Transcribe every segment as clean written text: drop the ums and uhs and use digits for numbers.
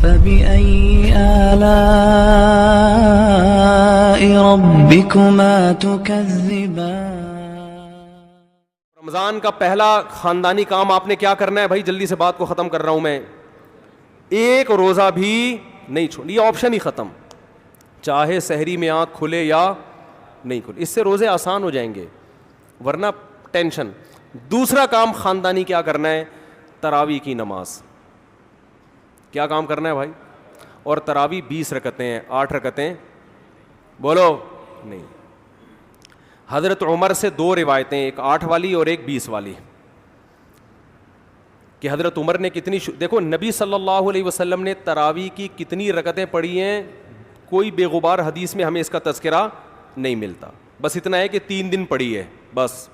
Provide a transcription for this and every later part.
فبأي آلاء ربكما تكذبان. رمضان کا پہلا خاندانی کام آپ نے کیا کرنا ہے بھائی؟ جلدی سے بات کو ختم کر رہا ہوں میں. ایک روزہ بھی نہیں چھوڑ, یہ آپشن ہی ختم, چاہے سحری میں آنکھ کھلے یا نہیں کھلے. اس سے روزے آسان ہو جائیں گے, ورنہ ٹینشن. دوسرا کام خاندانی کیا کرنا ہے؟ تراویح کی نماز. کیا کام کرنا ہے بھائی؟ اور تراویح 20 رکعتیں ہیں, 8 رکعتیں بولو نہیں. حضرت عمر سے 2 روایتیں, ایک 8 والی اور ایک 20 والی, کہ حضرت عمر نے کتنی دیکھو نبی صلی اللہ علیہ وسلم نے تراویح کی کتنی رکعتیں پڑھی ہیں, کوئی بے غبار حدیث میں ہمیں اس کا تذکرہ نہیں ملتا. بس اتنا ہے کہ 3 دن پڑھی ہے, بس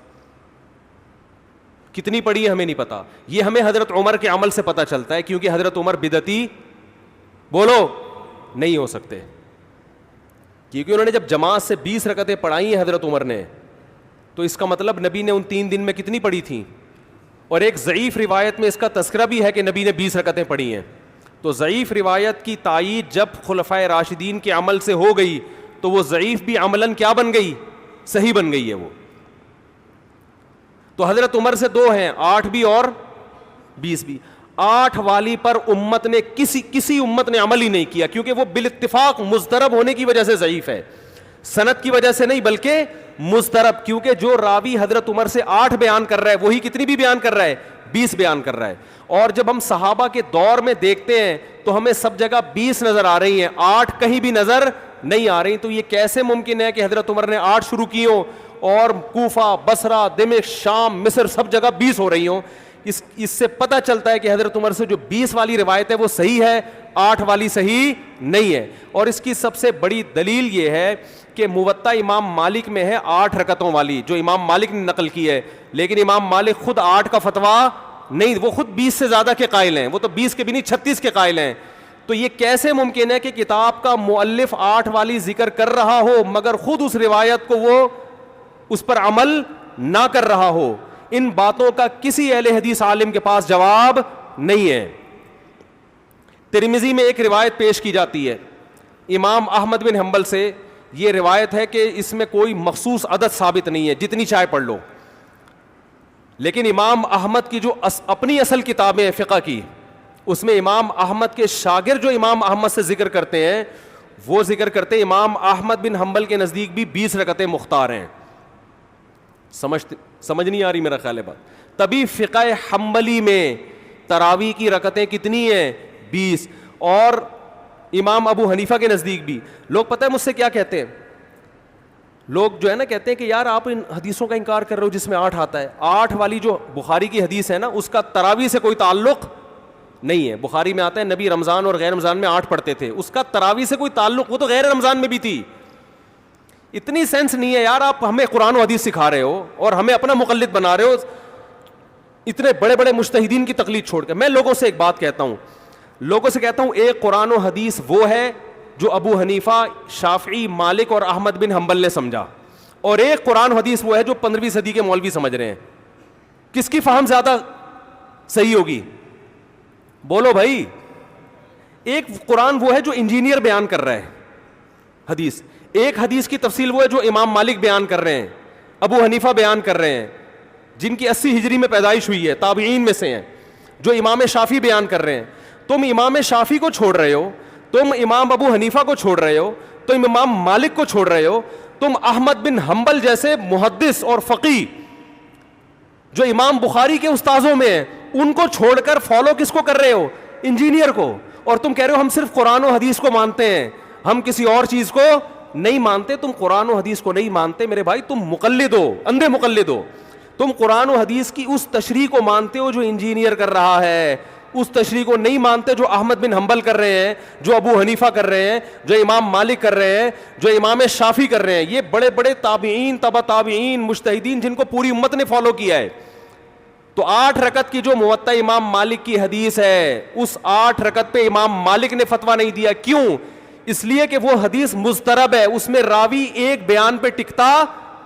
کتنی پڑھی ہے ہمیں نہیں پتا. یہ ہمیں حضرت عمر کے عمل سے پتہ چلتا ہے, کیونکہ حضرت عمر بدعتی بولو نہیں ہو سکتے, کیونکہ انہوں نے جب جماعت سے 20 رکعتیں پڑھائی ہیں حضرت عمر نے, تو اس کا مطلب نبی نے ان 3 دن میں کتنی پڑھی تھیں. اور ایک ضعیف روایت میں اس کا تذکرہ بھی ہے کہ نبی نے 20 رکعتیں پڑھی ہیں. تو ضعیف روایت کی تائید جب خلفائے راشدین کے عمل سے ہو گئی تو وہ ضعیف بھی عملاً کیا بن گئی؟ صحیح بن گئی ہے وہ. تو حضرت عمر سے 2 ہیں, 8 بھی اور 20 بھی. 8 والی پر امت نے کسی امت نے عمل ہی نہیں کیا, کیونکہ وہ بالاتفاق مضطرب ہونے کی وجہ سے ضعیف ہے, سند کی وجہ سے نہیں بلکہ مضطرب. کیونکہ جو راوی حضرت عمر سے 8 بیان کر رہا ہے وہی کتنی بھی بیان کر رہا ہے؟ 20 بیان کر رہا ہے. اور جب ہم صحابہ کے دور میں دیکھتے ہیں تو ہمیں سب جگہ 20 نظر آ رہی ہیں, 8 کہیں بھی نظر نہیں آ رہی. تو یہ کیسے ممکن ہے کہ حضرت عمر نے 8 شروع کی ہوں اور کوفہ, بصرہ, دمشق, شام, مصر سب جگہ 20 ہو رہی ہوں؟ اس سے پتہ چلتا ہے کہ حضرت عمر سے جو 20 والی روایت ہے وہ صحیح ہے, 8 والی صحیح نہیں ہے. اور اس کی سب سے بڑی دلیل یہ ہے کہ موطا امام مالک میں ہے 8 رکعتوں والی, جو امام مالک نے نقل کی ہے, لیکن امام مالک خود 8 کا فتویٰ نہیں, وہ خود 20 سے زیادہ کے قائل ہیں, وہ تو 20 کے بھی نہیں 36 کے قائل ہیں. تو یہ کیسے ممکن ہے کہ کتاب کا مؤلف 8 والی ذکر کر رہا ہو مگر خود اس روایت کو وہ اس پر عمل نہ کر رہا ہو؟ ان باتوں کا کسی اہل حدیث عالم کے پاس جواب نہیں ہے. ترمذی میں ایک روایت پیش کی جاتی ہے امام احمد بن حنبل سے, یہ روایت ہے کہ اس میں کوئی مخصوص عدد ثابت نہیں ہے, جتنی چاہے پڑھ لو. لیکن امام احمد کی جو اپنی اصل کتابیں ہیں فقہ کی, اس میں امام احمد کے شاگرد جو امام احمد سے ذکر کرتے ہیں وہ ذکر کرتے ہیں امام احمد بن حنبل کے نزدیک بھی 20 رکعتیں مختار ہیں. سمجھ نہیں آ رہی میرا خیال ہے بات. تبھی فقہ حنبلی میں تراویح کی رکعتیں کتنی ہیں؟ 20. اور امام ابو حنیفہ کے نزدیک بھی. لوگ پتہ ہے مجھ سے کیا کہتے ہیں, لوگ جو ہے نا کہتے ہیں کہ یار آپ ان حدیثوں کا انکار کر رہے ہو جس میں 8 آتا ہے. 8 والی جو بخاری کی حدیث ہے نا اس کا تراویح سے کوئی تعلق نہیں ہے. بخاری میں آتا ہے نبی رمضان اور غیر رمضان میں 8 پڑھتے تھے, اس کا تراویح سے کوئی تعلق, وہ تو غیر رمضان میں بھی تھی. اتنی سینس نہیں ہے یار, آپ ہمیں قرآن و حدیث سکھا رہے ہو اور ہمیں اپنا مقلد بنا رہے ہو, اتنے بڑے بڑے مجتہدین کی تقلید چھوڑ کے. میں لوگوں سے ایک بات کہتا ہوں, ایک قرآن و حدیث وہ ہے جو ابو حنیفہ, شافعی, مالک اور احمد بن حنبل نے سمجھا, اور ایک قرآن و حدیث وہ ہے جو 15ویں صدی کے مولوی سمجھ رہے ہیں. کس کی فہم زیادہ صحیح ہوگی؟ بولو بھائی. ایک قرآن وہ ہے جو انجینئر بیان کر رہا ہے حدیث, ایک حدیث کی تفصیل وہ ہے جو امام مالک بیان کر رہے ہیں, ابو حنیفہ بیان کر رہے ہیں, جن کی 80 ہجری میں پیدائش ہوئی ہے, تابعین میں سے ہیں, جو امام شافعی بیان کر رہے ہیں. تم امام شافعی کو چھوڑ رہے ہو, تم امام ابو حنیفہ کو چھوڑ رہے ہو, تم امام مالک کو چھوڑ رہے ہو, تم احمد بن حنبل جیسے محدث اور فقیہ جو امام بخاری کے استاذوں میں ہیں ان کو چھوڑ کر فالو کس کو کر رہے ہو؟ انجینئر کو. اور تم کہہ رہے ہو ہم صرف قرآن و حدیث کو مانتے ہیں, ہم کسی اور چیز کو نہیں مانتے. تم قرآن و حدیث کو نہیں مانتے میرے بھائی, تم مقلد ہو, اندھے مقلد ہو. تم قرآن و حدیث کی اس تشریح کو مانتے ہو جو انجینئر کر رہا ہے, اس تشریح کو نہیں مانتے جو احمد بن حنبل کر رہے ہیں, جو ابو حنیفہ کر رہے ہیں, جو امام مالک کر رہے ہیں, جو امام شافعی کر رہے ہیں. یہ بڑے بڑے تابعین, تبع تابعین, مجتہدین جن کو پوری امت نے فالو کیا ہے. تو 8 رکعت کی جو موطا امام مالک کی حدیث ہے, اس 8 رکعت پہ امام مالک نے فتویٰ نہیں دیا. کیوں؟ اس لیے کہ وہ حدیث مضطرب ہے, اس میں راوی ایک بیان پہ ٹکتا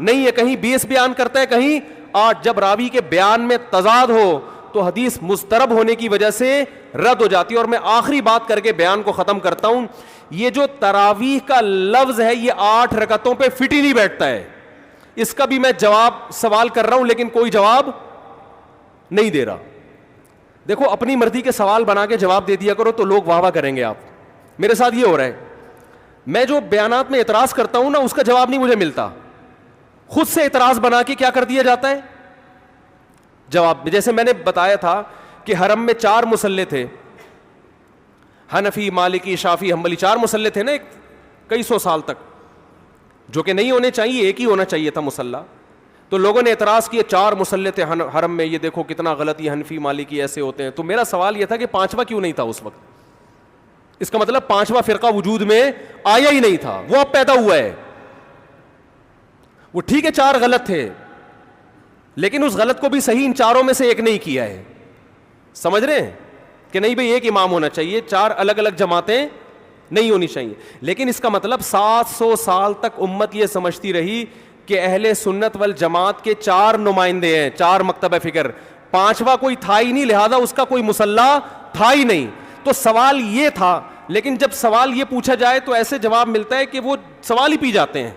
نہیں ہے, کہیں 20 بیان کرتا ہے, کہیں 8. جب راوی کے بیان میں تضاد ہو تو تو حدیث مضطرب ہونے کی وجہ سے رد ہو جاتی ہے. اور میں آخری بات کر کے بیان کو ختم کرتا ہوں. یہ جو تراویح کا لفظ ہے یہ 8 رکعتوں پہ فٹ ہی نہیں بیٹھتا ہے. اس کا بھی میں جواب سوال کر رہا ہوں لیکن کوئی جواب نہیں دے رہا. دیکھو اپنی مرضی کے سوال بنا کے جواب دے دیا کرو تو لوگ واہ واہ کریں گے. آپ میرے ساتھ یہ ہو رہا ہے, میں جو بیانات میں اعتراض کرتا ہوں نا اس کا جواب نہیں مجھے ملتا, خود سے اعتراض بنا کے کیا کر دیا جاتا ہے جواب. جیسے میں نے بتایا تھا کہ حرم میں 4 مصلے تھے, حنفی, مالکی, شافعی, حنبلی, 4 مصلے تھے نا کئی سو سال تک, جو کہ نہیں ہونے چاہیے, ایک ہی ہونا چاہیے تھا مصلی. تو لوگوں نے اعتراض کیا 4 مصلے تھے حرم میں, یہ دیکھو کتنا غلط, یہ حنفی مالکی ایسے ہوتے ہیں. تو میرا سوال یہ تھا کہ 5واں کیوں نہیں تھا اس وقت؟ اس کا مطلب 5واں فرقہ وجود میں آیا ہی نہیں تھا, وہ اب پیدا ہوا ہے. وہ ٹھیک ہے 4 غلط تھے لیکن اس غلط کو بھی صحیح ان 4 میں سے ایک نہیں کیا ہے. سمجھ رہے ہیں کہ نہیں بھئی ایک امام ہونا چاہیے, 4 الگ الگ جماعتیں نہیں ہونی چاہیے. لیکن اس کا مطلب 700 سال تک امت یہ سمجھتی رہی کہ اہل سنت والجماعت کے 4 نمائندے ہیں, 4 مکتب فکر, 5واں کوئی تھا ہی نہیں, لہذا اس کا کوئی مصلی تھا ہی نہیں. تو سوال یہ تھا, لیکن جب سوال یہ پوچھا جائے تو ایسے جواب ملتا ہے کہ وہ سوال ہی پی جاتے ہیں.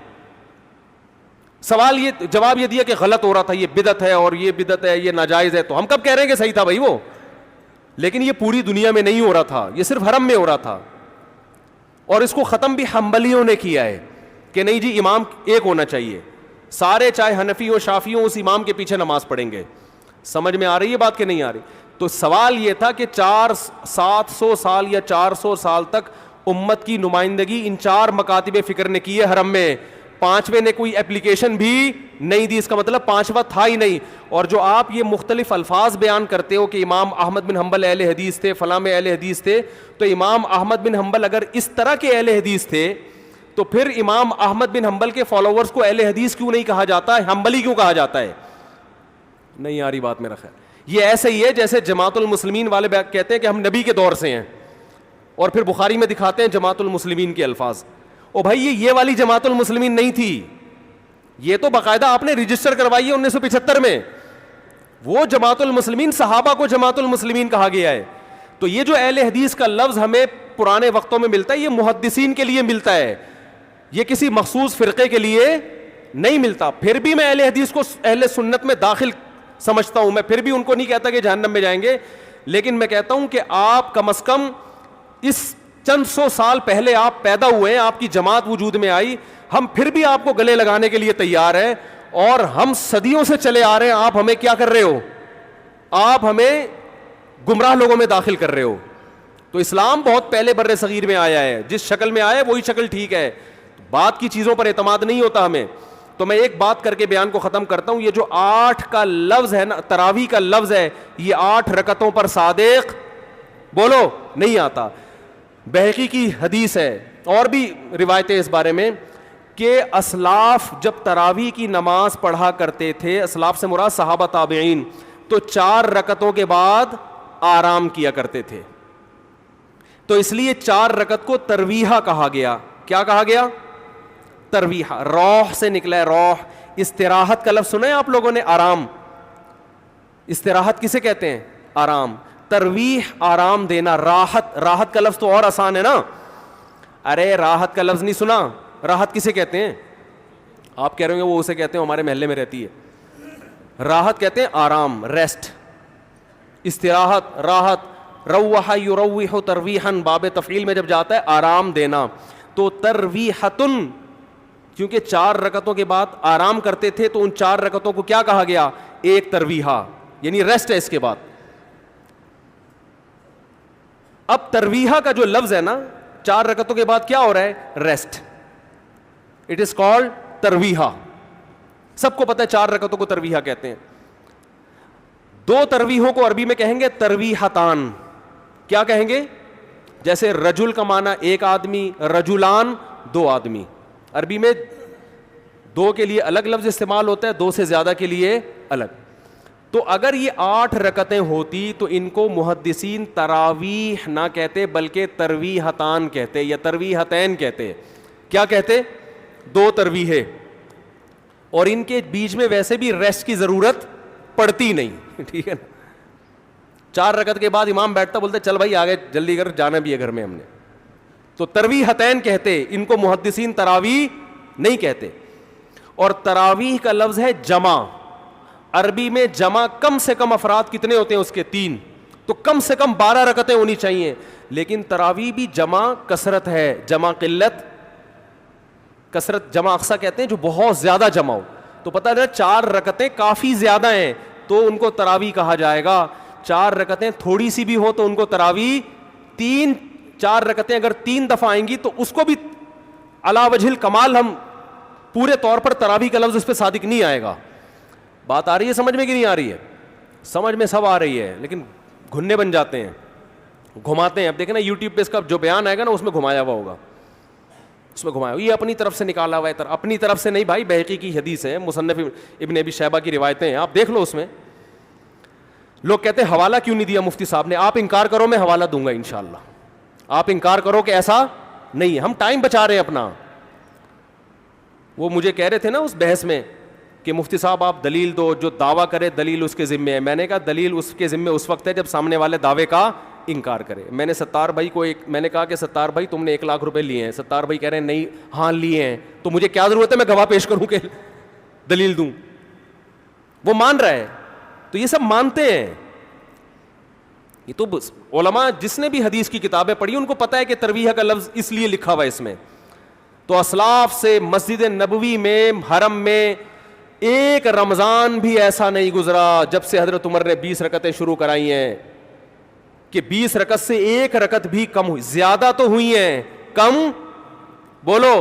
سوال یہ جواب یہ دیا کہ غلط ہو رہا تھا, یہ بدعت ہے, اور یہ بدعت ہے, یہ ناجائز ہے. تو ہم کب کہہ رہے ہیں کہ صحیح تھا بھائی وہ, لیکن یہ پوری دنیا میں نہیں ہو رہا تھا, یہ صرف حرم میں ہو رہا تھا. اور اس کو ختم بھی حنبلیوں نے کیا ہے کہ نہیں جی امام ایک ہونا چاہیے, سارے چاہے حنفی ہو شافعی ہو اس امام کے پیچھے نماز پڑھیں گے. سمجھ میں آ رہی ہے بات کہ نہیں آ رہی؟ تو سوال یہ تھا کہ 700 سال یا 400 سال تک امت کی نمائندگی ان 4 مکاتب فکر نے کی ہے حرم میں, 5ویں نے کوئی اپلیکیشن بھی نہیں دی. اس کا مطلب 5واں تھا ہی نہیں. اور جو آپ یہ مختلف الفاظ بیان کرتے ہو کہ امام احمد بن حنبل اہل حدیث تھے, فلاں میں اہل حدیث تھے, تو امام احمد بن حنبل اگر اس طرح کے اہل حدیث تھے تو پھر امام احمد بن حنبل کے فالوورز کو اہل حدیث کیوں نہیں کہا جاتا ہے, حنبلی کیوں کہا جاتا ہے؟ نہیں آ رہی بات میرا خیال. یہ ایسے ہی ہے جیسے جماعت المسلمین والے کہتے ہیں کہ ہم نبی کے دور سے ہیں, اور پھر بخاری میں دکھاتے ہیں جماعت المسلمین کے الفاظ. او بھائی یہ والی جماعت المسلمین نہیں تھی, یہ تو باقاعدہ آپ نے رجسٹر کروائی ہے 1975 میں. وہ جماعت المسلمین صحابہ کو جماعت المسلمین کہا گیا ہے. تو یہ جو اہل حدیث کا لفظ ہمیں پرانے وقتوں میں ملتا ہے یہ محدثین کے لیے ملتا ہے, یہ کسی مخصوص فرقے کے لیے نہیں ملتا. پھر بھی میں اہل حدیث کو اہل سنت میں داخل سمجھتا ہوں, میں پھر بھی ان کو نہیں کہتا کہ جہنم میں جائیں گے, لیکن میں کہتا ہوں کہ آپ کم از کم اس چند 100 سال پہلے آپ پیدا ہوئے ہیں, آپ کی جماعت وجود میں آئی, ہم پھر بھی آپ کو گلے لگانے کے لیے تیار ہیں, اور ہم صدیوں سے چلے آ رہے ہیں. آپ ہمیں کیا کر رہے ہو, آپ ہمیں گمراہ لوگوں میں داخل کر رہے ہو. تو اسلام بہت پہلے بر صغیر میں آیا ہے, جس شکل میں آیا ہے وہی شکل ٹھیک ہے, بات کی چیزوں پر اعتماد نہیں ہوتا ہمیں. تو میں ایک بات کر کے بیان کو ختم کرتا ہوں, یہ جو 8 کا لفظ ہے نا, تراویح کا لفظ ہے, یہ 8 رکعتوں پر صادق بولو نہیں آتا. بہقی کی حدیث ہے اور بھی روایتیں اس بارے میں کہ اسلاف جب تراویح کی نماز پڑھا کرتے تھے, اسلاف سے مراد صحابہ تابعین, تو 4 رکعتوں کے بعد آرام کیا کرتے تھے. تو اس لیے 4 رکعت کو ترویحہ کہا گیا. کیا کہا گیا؟ ترویحہ. روح سے نکلا ہے, روح. استراحت کا لفظ سنا ہے آپ لوگوں نے, آرام. استراحت کسے کہتے ہیں؟ آرام. ترویح آرام دینا. راحت, راحت کا لفظ تو اور آسان ہے نا. ارے راحت کا لفظ نہیں سنا؟ راحت کسے کہتے ہیں؟ آپ کہہ رہے ہوں گے وہ اسے کہتے ہیں ہمارے محلے میں رہتی ہے. راحت کہتے ہیں آرام, ریسٹ. استراحت, راحت. روح یروح ترویحا, باب تفعیل میں جب جاتا ہے آرام دینا. تو ترویحتن, کیونکہ 4 رکعتوں کے بعد آرام کرتے تھے تو ان 4 رکعتوں کو کیا کہا گیا؟ ایک ترویحہ, یعنی ریسٹ ہے اس کے بعد. اب ترویحہ کا جو لفظ ہے نا, 4 رکعتوں کے بعد کیا ہو رہا ہے؟ ریسٹ. اٹ از کالڈ ترویحہ. سب کو پتہ ہے 4 رکعتوں کو ترویحہ کہتے ہیں. 2 ترویحوں کو عربی میں کہیں گے ترویحتان. کیا کہیں گے؟ جیسے رجل کا معنی ایک آدمی, رجلان 2 آدمی. عربی میں 2 کے لیے الگ لفظ استعمال ہوتا ہے, 2 سے زیادہ کے لیے الگ. تو اگر یہ 8 رکعتیں ہوتی تو ان کو محدثین تراویح نہ کہتے بلکہ ترویحتان کہتے یا ترویحتین کہتے. کیا کہتے؟ 2 ترویحیں. اور ان کے بیچ میں ویسے بھی ریسٹ کی ضرورت پڑتی نہیں, ٹھیک ہے نا. 4 رکعت کے بعد امام بیٹھتا, بولتے چل بھائی آگے جلدی کر, جانا بھی ہے گھر میں ہم نے. تو ترویحتین کہتے, ان کو محدثین تراویح نہیں کہتے. اور تراویح کا لفظ ہے جمع. عربی میں جمع کم سے کم افراد کتنے ہوتے ہیں اس کے 3, تو کم سے کم 12 رکعتیں ہونی چاہیے. لیکن تراویح بھی جمع کثرت ہے, جمع قلت کثرت, جمع اقصا کہتے ہیں جو بہت زیادہ جمع ہو. تو پتہ چلا 4 رکعتیں کافی زیادہ ہیں تو ان کو تراویح کہا جائے گا. 4 رکعتیں تھوڑی سی بھی ہو تو ان کو تراویح. 4 رکعتیں اگر 3 دفعہ آئیں گی تو اس کو بھی علی وجہ الکمال ہم پورے طور پر تراویح کا لفظ اس پہ صادق نہیں آئے گا. بات آ رہی ہے سمجھ میں کہ نہیں آ رہی ہے؟ سمجھ میں سب آ رہی ہے, لیکن گھننے بن جاتے ہیں, گھماتے ہیں. اب دیکھیں نا یوٹیوب پہ اس کا جو بیان آئے گا نا اس میں گھمایا ہوا ہوگا, اس میں گھمایا, یہ اپنی طرف سے نکالا ہوا ہے. اپنی طرف سے نہیں بھائی, بہقی کی حدیث ہے, مصنف ابن ابی شیبہ کی روایتیں ہیں, آپ دیکھ لو اس میں. لوگ کہتے ہیں حوالہ کیوں نہیں دیا مفتی صاحب نے. آپ انکار کرو میں حوالہ دوں گا انشاءاللہ. آپ انکار کرو کہ ایسا نہیں ہے, ہم ٹائم بچا رہے ہیں اپنا. وہ مجھے کہہ رہے تھے نا اس بحث میں کہ مفتی صاحب آپ دلیل دو, جو دعویٰ کرے دلیل اس کے ذمے ہے. میں نے کہا دلیل اس کے ذمے اس وقت ہے جب سامنے والے دعوے کا انکار کرے. میں نے ستار بھائی کو میں نے کہا کہ ستار بھائی تم نے 1 لاکھ روپے لیے ہیں. ستار بھائی کہہ رہے ہیں نہیں, ہاں لیے ہیں. تو مجھے کیا ضرورت ہے میں گواہ پیش کروں کہ دلیل دوں؟ وہ مان رہا ہے. تو یہ سب مانتے ہیں. یہ تو علماء جس نے بھی حدیث کی کتابیں پڑھی ان کو پتہ ہے کہ ترویح کا لفظ اس لیے لکھا ہوا ہے اس میں. تو اسلاف سے مسجد نبوی میں حرم میں ایک رمضان بھی ایسا نہیں گزرا جب سے حضرت عمر نے 20 رکعتیں شروع کرائی ہیں کہ 20 رکعت سے 1 رکعت بھی کم ہوئی. زیادہ تو ہوئی ہیں, کم بولو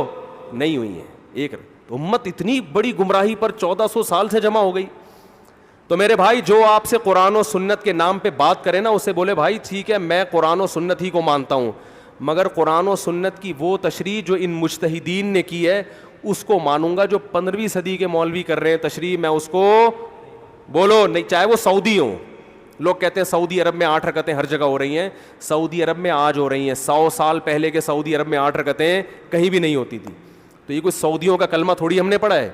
نہیں ہوئی ہیں. 1 رکعت. امت اتنی بڑی گمراہی پر 1400 سال سے جمع ہو گئی. تو میرے بھائی جو آپ سے قرآن و سنت کے نام پہ بات کرے نا, اسے بولے بھائی ٹھیک ہے میں قرآن و سنت ہی کو مانتا ہوں, مگر قرآن و سنت کی وہ تشریح جو ان مجتہدین نے کی ہے اس کو مانوں گا. جو 15ویں صدی کے مولوی کر رہے ہیں تشریح, میں اس کو بولو نہیں, چاہے وہ سعودی ہوں. لوگ کہتے ہیں سعودی عرب میں 8 رکعتیں ہر جگہ ہو رہی ہیں. سعودی عرب میں آج ہو رہی ہیں, 100 سال پہلے کے سعودی عرب میں 8 رکعتیں کہیں بھی نہیں ہوتی تھی. تو یہ کوئی سعودیوں کا کلمہ تھوڑی ہم نے پڑھا ہے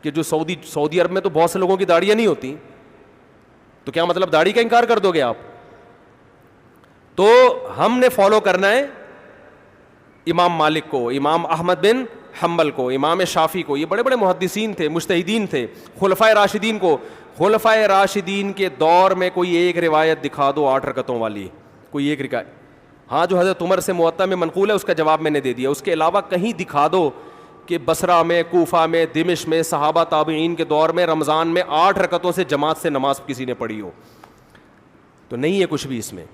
کہ جو سعودی عرب میں تو بہت سے لوگوں کی داڑیاں نہیں ہوتی. تو کیا مطلب داڑھی کا انکار کر دو گے آپ؟ تو ہم نے فالو کرنا ہے امام مالک کو, امام احمد بن حنبل کو, امام شافعی کو. یہ بڑے بڑے محدثین تھے, مجتہدین تھے. خلفائے راشدین کو, خلفائے راشدین کے دور میں کوئی ایک روایت دکھا دو 8 رکعتوں والی, کوئی ایک روایت. ہاں جو حضرت عمر سے موطا میں منقول ہے اس کا جواب میں نے دے دیا. اس کے علاوہ کہیں دکھا دو کہ بصرہ میں, کوفہ میں, دمشق میں, صحابہ تابعین کے دور میں رمضان میں 8 رکعتوں سے جماعت سے نماز کسی نے پڑھی ہو. تو نہیں ہے کچھ بھی اس میں.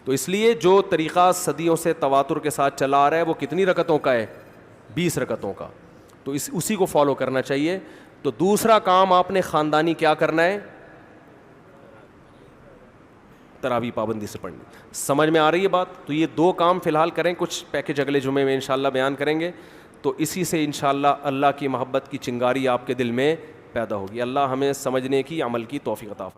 تو اس لیے جو طریقہ صدیوں سے تواتر کے ساتھ چلا آ رہا ہے وہ کتنی رکعتوں کا ہے؟ 20 رکعتوں کا. تو اسی کو فالو کرنا چاہیے. تو دوسرا کام آپ نے خاندانی کیا کرنا ہے؟ تراویح پابندی سے پڑھنی. سمجھ میں آ رہی ہے بات؟ تو یہ 2 کام فی الحال کریں, کچھ پیکج اگلے جمعے میں انشاءاللہ بیان کریں گے. تو اسی سے انشاءاللہ اللہ کی محبت کی چنگاری آپ کے دل میں پیدا ہوگی. اللہ ہمیں سمجھنے کی, عمل کی توفیق عطا فرمائے.